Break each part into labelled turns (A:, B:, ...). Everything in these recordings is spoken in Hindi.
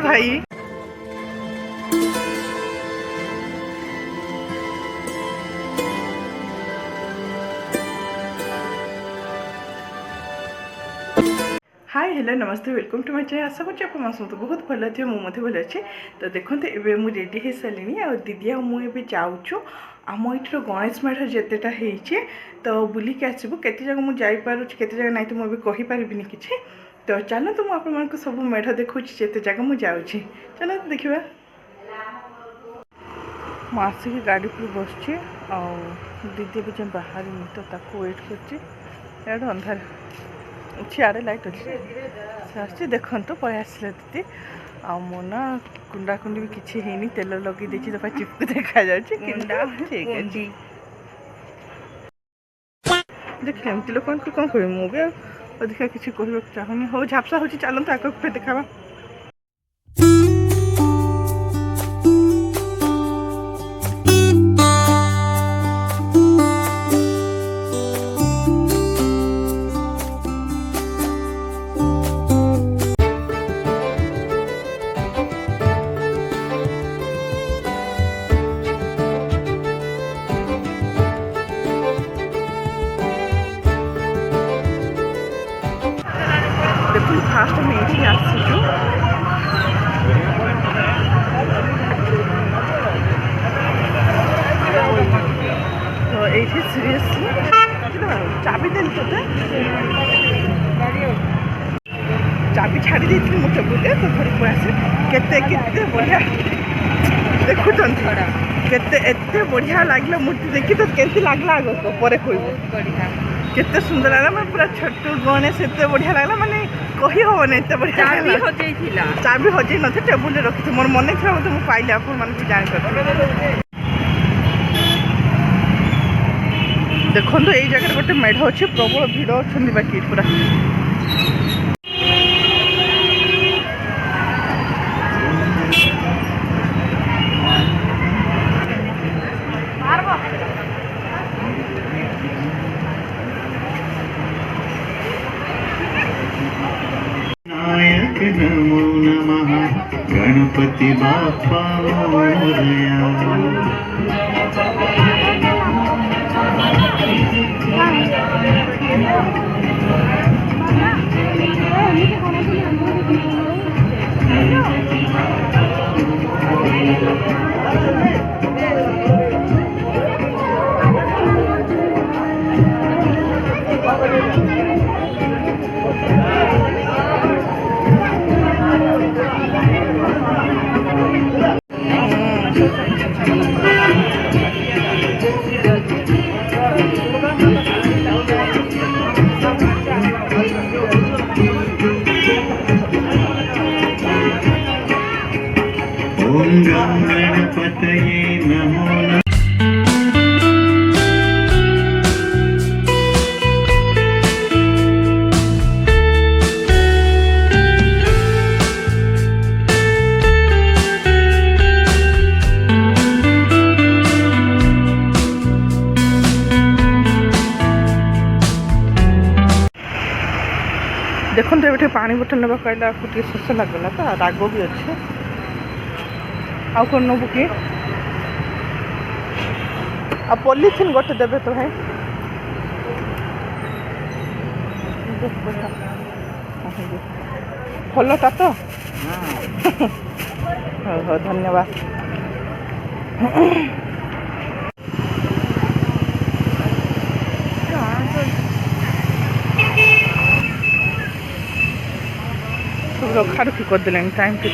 A: ভাই हाय हेलो नमस्ते वेलकम टू माय चैनल। आशा करছি ଆପଣ ସମସ୍ତେ ବହୁତ ଭଲ ଥିବେ। ମୁଁ ମଧ୍ୟ ଭଲ ଅଛି। ତ ଦେଖନ୍ତୁ ଏବେ ମୁଁ ରେଡ଼ି ହେଇସାରିଲିଣି ଆଉ ଦିଦି ଆଉ ମୁଁ ଏବେ ଯାଉଛୁ ଆମ ଏଇଠିର ଗଣେଶ ମେଢ଼ ଯେତେଟା ହେଇଛି ତ ବୁଲିକି ଆସିବୁ। କେତେ ଜାଗା ମୁଁ ଯାଇପାରୁଛି କେତେ ଜାଗା ନାହିଁ ତ ମୁଁ ଏବେ କହିପାରିବିନି କିଛି। ତ ଚାଲନ୍ତୁ ମୁଁ ଆପଣମାନଙ୍କୁ ସବୁ ମେଢ଼ ଦେଖାଉଛି ଯେତେ ଜାଗା ମୁଁ ଯାଉଛି। ଚାଲନ୍ତୁ ଦେଖିବା। ମୁଁ ଆସିକି ଗାଡ଼ି ଉପରେ ବସିଛି ଆଉ ଦିଦି ଏବେ ଯାଏଁ ବାହାରିନି ତ ତାକୁ ୱେଟ୍ କରୁଛି। ଇଆଡ଼େ ଅନ୍ଧାର ସିଆଡ଼େ ଲାଇଟ୍ ଅଛି ସେ ଆସୁଛି ଦେଖନ୍ତୁ ପଳେଇ ଆସିଲା ଦିଦି। ଆଉ ମୁଁ ନା କୁଣ୍ଡା କୁଣ୍ଡି ବି କିଛି ହେଇନି ତେଲ ଲଗେଇ ଦେଇଛି ତ ଚିପକୁ ଦେଖାଯାଉଛି କିନ୍ତୁ ଠିକ୍ ଅଛି। ଦେଖିଲେ ଏମିତି ଲୋକମାନଙ୍କୁ କ'ଣ କହିବି ମୁଁ ବି ଆଉ ଅଧିକା କିଛି କହିବାକୁ ଚାହୁଁନି। ହଉ ଝାପ୍ସା ହେଉଛି ଚାଲନ୍ତୁ ଆଗକୁ ଫେର ଦେଖାବା। দেখুন ফার্স্ট আমি এখানে আসছিলু তো এইটি সিরিয়াসলি চাবি দেলি তোতে চাবি ছাড়ি দিয়েছিলি মো টেবুলে তো ধরি পড়ে আসে কেতে কেতে বঢ়িয়া দেখুଛନ୍ତି কেতে এতে বঢ়িয়া লাগলা মূর্তি দেখি তো কেতে লাগলা আগ পরে কইব কেতে সুন্দর লাগলা মানে পুরা ছোট গণেশ এতে বঢ়িয়া লাগলা মানে কহি হবনি এতে বঢ়িয়া চাবি হজেইছিলা চাবি হজেই নথি টেবুলে রখিছি মোর মনে ଥିଲା মতে মু পাইলি আপন মানে জানি দেখন্তু এই জায়গায় গোটে মেঢ় ଅଛି প্রবল ভিড় অଛନ୍ତି বাকি পুরা
B: नमो नमः गणपति बाप्पा मोरया। ओम गं गणपतये नमो नमः।
A: ଦେଖନ୍ତୁ ଏଠି ପାଣି ବୋଟଲ ନେବା କହିଲା ଆକୁ ଟିକେ ଶୋଷ ଲାଗିଲା ତ ରାଗ ବି ଅଛି। ଆଉ କ'ଣ ନେବୁ କି ଆଉ ପଲିଥିନ୍ ଗୋଟେ ଦେବେ ତ ଭାଇ। ଭଲଟା ତ ହଉ ହଉ ଧନ୍ୟବାଦ। सब रखा रखी करदे टाइम के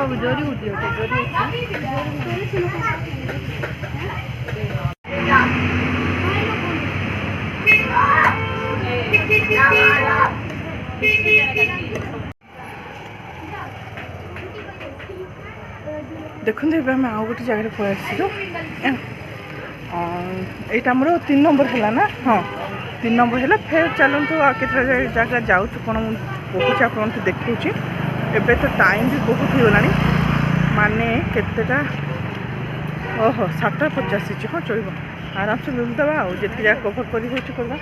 C: ଜରି ଉଠି ଜରି
A: देखते ये आम आउ गोटे जगह पलू यहाँ मोर 3 नंबर है ना। हाँ 3 नंबर है फिर चलतु आते जगह जाऊँ कौन बहुत आप देखा एबे तो टाइम भी बहुत हो गला माने केतेटा ओहो 7:50 हाँ चलो आराम से बुलदबा आउ जी जगह कभर कर करवा।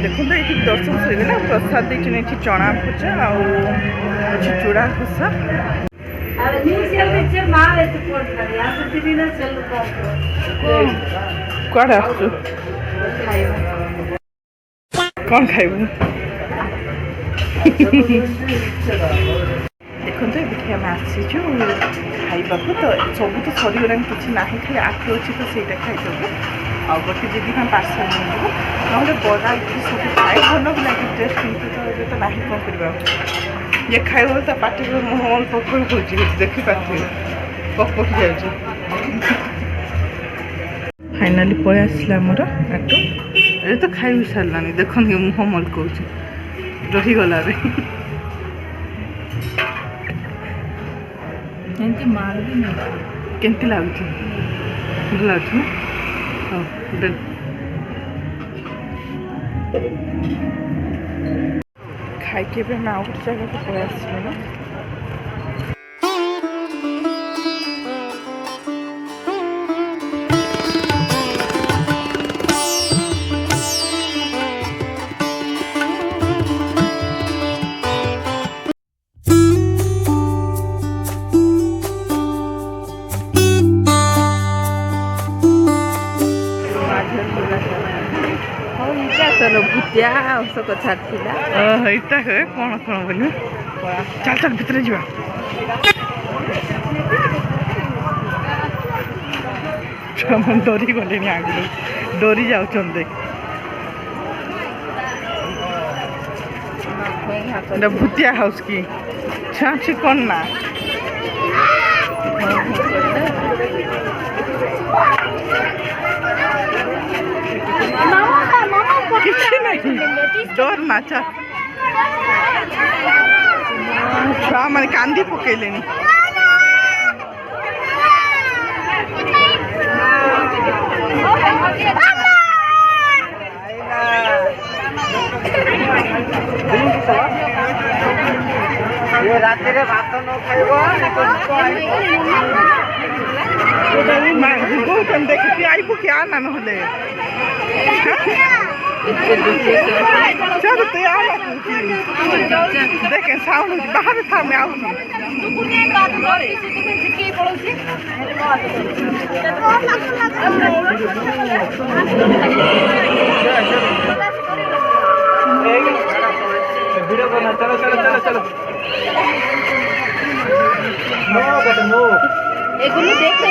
A: देखो ये दर्शन सहीगला प्रसाद देते चना भजा आज चूड़ा घोषा कड़े आसु कौन खाइबू देखते ये आम आसीचु खाइबा तो सब तो सरीगला कि ना खाली आखि अच्छी तो सहीटा खाइदेबू आ गोटे दीदी हाँ पार्सल मिलू ना बड़ा इडली सब खाए भल भी लगे टेस्ट कितु तो ये तो ना कौन करवा ये खाइब तो पार्टी मोहमल पकड़ हो देखिपारे पक जाऊँ फाइनाली पलि आसला मोर ऑटो ये तो खाई भी सारानी देख मुहमल कौन रहीगला केमती लगुच भल लगुच ना खाई के आउ गोटे जगह को पलि आसलु ना।
C: भुतिया कथा
A: इटा हे कौन कौन बोलू चल चल भितर जा डरी गले आगे डरी जाऊँ भुतिया हाउस की छाछी कौन ना किसी नहीं डर नाचा छुआ मैंने कांदी पकईले
D: राति भात न खाइब
A: देखी आईबू क्या ना ना चल तो देखे साउंड बाहर था मैं आऊँ
D: वीडियो बना चलो चलो चलो चलो नो बट नो
C: एक मिनट देखते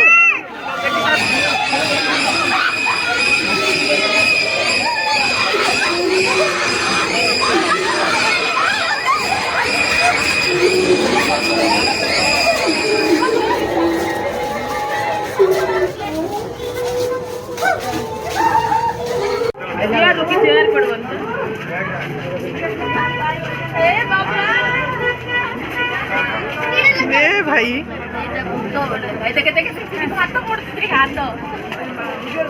A: भाई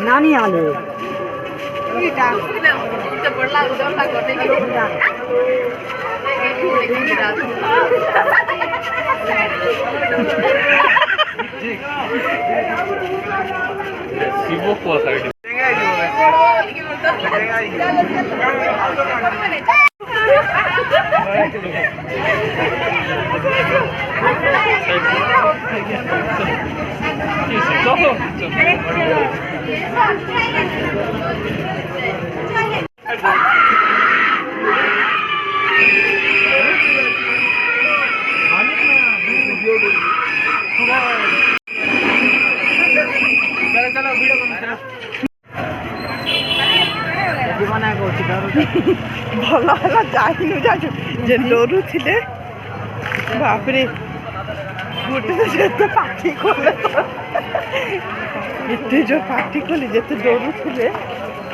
D: नानी आले
B: शिवो को साइड चलो
A: ଭଲ ହେଲା ଯାଇନୁ ଯାଉଛୁ ଯେ ଡରୁଥିଲେ ବାପରେ ଗୋଟେ ତ ଯେତେ ପାଟି କଲେ ଏତେ ଯୋଉ ପାଟି କଲେ ଯେତେ ଡରୁଥିଲେ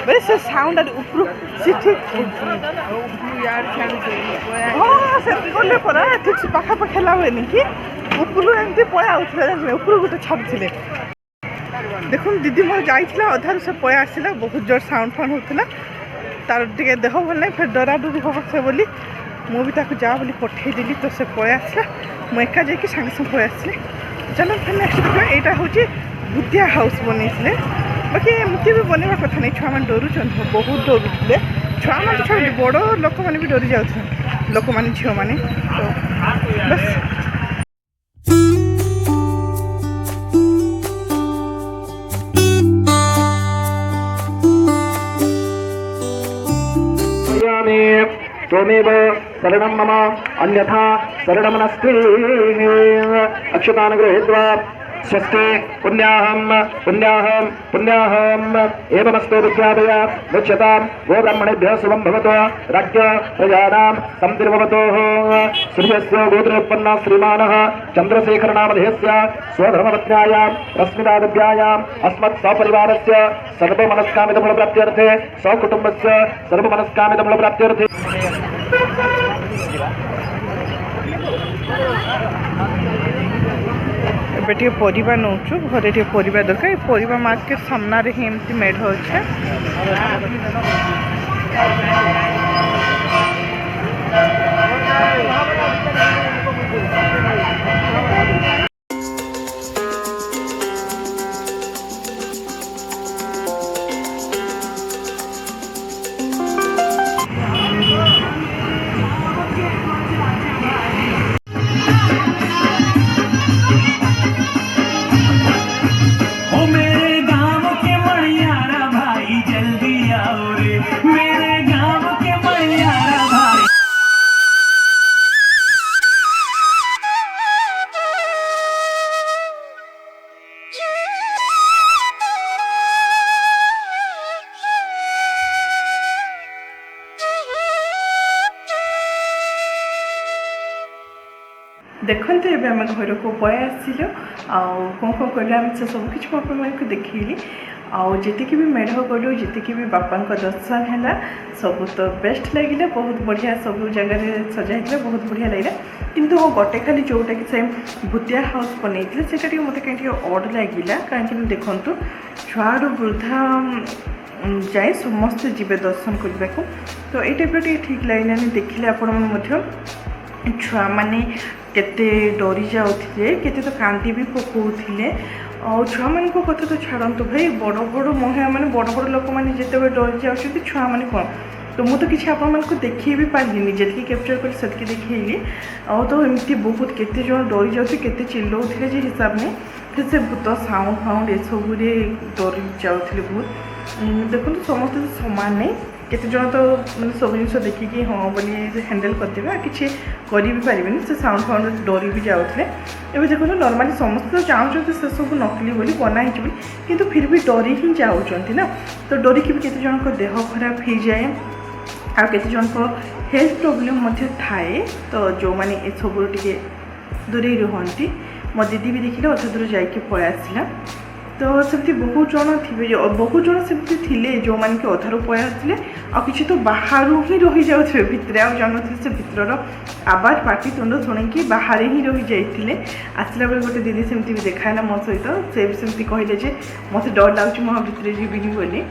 A: ବେଶ ସେ ସାଉଣ୍ଡ ଉପରୁ ସେଠି ହଁ ସେମିତି କଲେ ପରା ଠିକ ସେ ପାଖାପାଖି ହେଲା ହୁଏନି କି ଉପରୁ ଏମିତି ପଳେଇ ଆଉଥିଲେ ଉପରୁ ଗୋଟେ ଛାଡୁଥିଲେ ଦେଖୁନ ଦିଦି ମୋର ଯାଇଥିଲା ଅଧାରୁ ସେ ପଳେଇ ଆସିଲା ବହୁତ ଜୋର ସାଉଣ୍ଡ ଫାଉଣ୍ଡ ହଉଥିଲା तार टे देह भल ना फिर डरा डरी हम से बोली मुझे जा बोली पठेदेली तो से पलि आसला मुझे एका जाकि सांगे सांगे पलि आसली चलो फिर नेक्स्ट देखा यहाँ हूँ भूतिया हाउस बन बाकी एमती भी बनवा कथा नहीं छुआ मैंने डरुंट बहुत डरुले छुआ मैंने छुआ बड़ लोक मैंने भी डरी जाते लोक मैंने झील मैंने तो बस
E: त्वमेव शरणं मम अन्यथा शरणमनस्ति अक्षतान् गृहीत्वा स्वस्ति पुण्याहं पुण्याहं पुण्याहम् एवमस्तु विद्यादय मुच्यतां गो ब्रह्मणेभ्यः शुभं भवतु राज्ञ प्रजानां सन्तिर्भवतु सूर्यस्य गोत्रोत्पन्नः श्रीमानः चन्द्रशेखरनामधेयस्य स्वधर्मपत्न्यायां रश्मितादिव्यायाम् अस्मत् सपरिवारस्य सर्वमनस्कामितफलप्राप्त्यर्थे सकुटुम्बस्य सर्वमनस्कामितफलप्राप्त्यर्थे
A: ଏବେ ଟିକେ ପରିବା ନେଉଛୁ ଘରେ ଟିକେ ପରିବା ଦରକାର ପରିବା ମାର୍କେଟ ସାମ୍ନାରେ ହିଁ ଏମିତି ମେଢ଼ ଅଛି देखते एवं आम घर को पलि आसिलु कौन कौन कलु आम से सबकि आपको देखली आती भी मेढ़ गलु जी भी बापा दर्शन है सब तो बेस्ट लगे बहुत बढ़िया सब जगह सजाई बहुत बढ़िया लगे किंतु गोटे खाली जोटा कि से भूतिया हाउस बनई से मत कहीं अड लगे कहीं देखु छुआ वृद्धा जाए समस्ते जीवे दर्शन करने को तो ये टाइप ठीक लगे देखिले आपण छुआ मैंने केते डरी जाते केते तो कांदी भी पकाउथिले और छुआ मान कथा तो छाड़ू भाई बड़ बड़ महिला मैंने बड़ बड़ लोक मैंने जिते डरी जाती छुआ मैंने कौन तो मुझे किसी आपण देखी भी पारिनी जी कैप्चर कर से देखी और तो एमती बहुत केते जन डरी जाते केते चिल्लाउथिले जे हिसाब ने फिर से भूत साउंड फाउंड ये सब डरी जाते बहुत देखो समस्त समान नहीं केते जन तो मैंने सब जिन देखिकी हाँ बोली हैंडल करते किसी कर भी पारे से साउंड फाउंड डरी भी जाते एवं देखो नॉर्मली समस्त तो चाहते से सब नकली बोली बनाई किंतु फिर भी डरी ही जाऊँच ना तो डरिकी भी केते जन देह खराब हो जाए आ केते जन हेल्थ प्रॉब्लम थाए तो जो मैंने ये सब टे दूरे रुहती मो दीदी भी देखिले अध दूर जाकि पलि आसला तो सेमती बहुत जन थे बहुत जन सेमती थे जो मैंने कि अधारू पलि आसते आ किसी तो बाहर ही रही जाते भितर आ जान से भितर आवाज पाटी तुंड शुणी बाहर ही रही जाते आसला बेले गोटे दीदी सेमती भी देखाला मो सहित से भी सेमती कहले जे मत डर लगुच मुझे भितर जीविनी बोली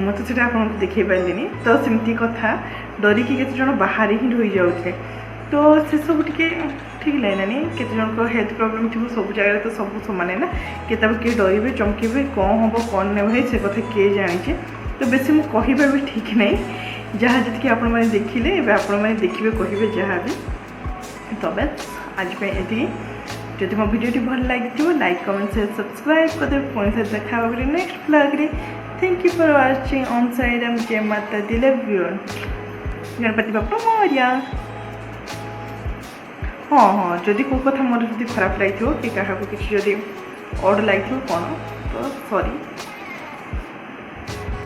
A: मत से आपको देखे पारे तो सेमती कथा डरिकी केते जन बाहर ही रही जाते तो से सब टे ठीक लगलानी केते जन हेल्थ प्रॉब्लम थी सब जगह तो सब सामान ना केत किए डरवे चमकेबे कौन हम कौन ने भाई से कथा किए जाने तो बेसी मुझे कहवा भी ठीक नहीं जहाँ जी आपण मैंने देखिले आपण मैंने देखिए कहे जहाँ भी तो बस आज ये যদি ମୋ ଭିଡ଼ିଓଟି ଭଲ ଲାଗିଥିବ ଲାଇକ୍ କମେଣ୍ଟ ସେୟାର ସବସ୍କ୍ରାଇବ୍ କରିଦେବେ ପୁଣି ଥରେ ଦେଖା ହେବ ଗୋଟେ ନେକ୍ସଟ ବ୍ଲଗ୍ରେ ଥ୍ୟାଙ୍କ ୟୁ ଫର୍ ୱାଚିଂ ଅନ୍ ସାଇରାମ ଜୟ ମାତା ଦି ଲଭ୍ ୟୁ ଗଣପତି ବାପା ମୋରିଆ ହଁ ହଁ ଯଦି କେଉଁ କଥା ମୋର ଯଦି ଖରାପ ଲାଗିଥିବ କି କାହାକୁ କିଛି ଯଦି ଅଡ଼ ଲାଗିଥିବ କ'ଣ ତ ସରି